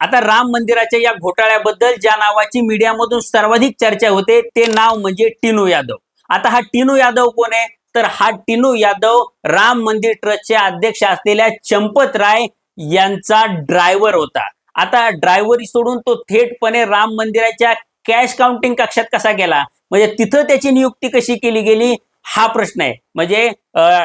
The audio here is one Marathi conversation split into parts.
आता राम मंदिराच्या या घोटाळ्याबद्दल ज्या नावाची मीडियामधून सर्वाधिक चर्चा होते ते नाव म्हणजे टिनू यादव. आता हा टिनू यादव कोण आहे? तर हा टिनू यादव राम मंदिर ट्रस्टचे अध्यक्ष असलेल्या चंपत राय यांचा ड्रायव्हर होता. आता ड्रायव्हरी सोडून तो थेटपणे राम मंदिराच्या कॅश काउंटिंग कक्षात कसा गेला, म्हणजे तिथं त्याची नियुक्ती कशी केली गेली हा प्रश्न आहे. म्हणजे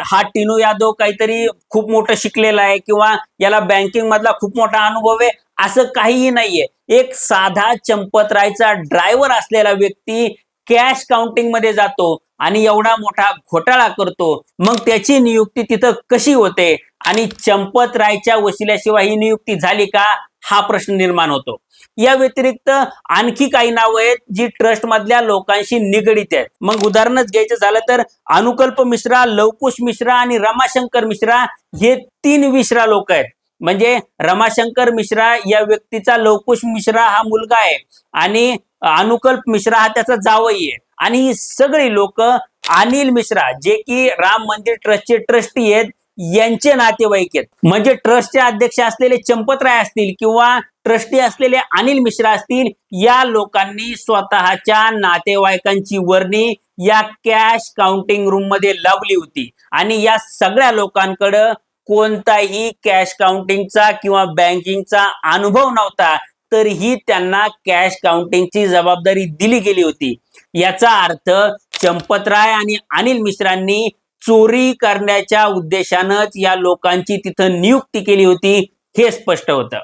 हा टिनू यादव काहीतरी खूप मोठं शिकलेला आहे किंवा याला बँकिंग मधला खूप मोठा अनुभव आहे असं काहीही नाहीये. एक साधा चंपतरायचा ड्रायव्हर असलेला व्यक्ती कॅश काउंटिंग मध्ये जातो आणि एवढा मोठा घोटाळा करतो, मग त्याची नियुक्ती तिथं कशी होते आणि चंपतरायच्या वशिल्याशिवाय ही नियुक्ती झाली का हा प्रश्न निर्माण होतो. या व्यतिरिक्त आणखी काही नावं आहेत जी ट्रस्ट मधल्या लोकांशी निगडीत आहेत. मग उदाहरणच घ्यायचं झालं तर अनुकल्प मिश्रा, लवकुश मिश्रा आणि रमाशंकर मिश्रा हे 3 मिश्रा लोक आहेत. म्हणजे रमाशंकर मिश्रा या व्यक्तीचा लवकुश मिश्रा हा मुलगा आहे आणि अनुकल्प मिश्रा हा त्याचा जावई आहे. आणि ही सगळी लोक अनिल मिश्रा जे की राम मंदिर ट्रस्टचे ट्रस्टी आहेत यांचे नातेवाईक आहेत. म्हणजे ट्रस्टचे अध्यक्ष असलेले चंपतराय असतील किंवा ट्रस्टी असलेले अनिल मिश्रा असतील, या लोकांनी स्वतःच्या नातेवाईकांची वर्णी या कॅश काउंटिंग रूम मध्ये लावली होती आणि या सगळ्या लोकांकडे कोणताही कॅश काउंटिंगचा किंवा बँकिंगचा अनुभव नव्हता, तरीही त्यांना कॅश काउंटिंगची जबाबदारी दिली गेली होती. याचा अर्थ चंपतराय आणि अनिल मिश्रांनी चोरी करण्याच्या उद्देशानंच या लोकांची तिथं नियुक्ती केली होती हे स्पष्ट होतं.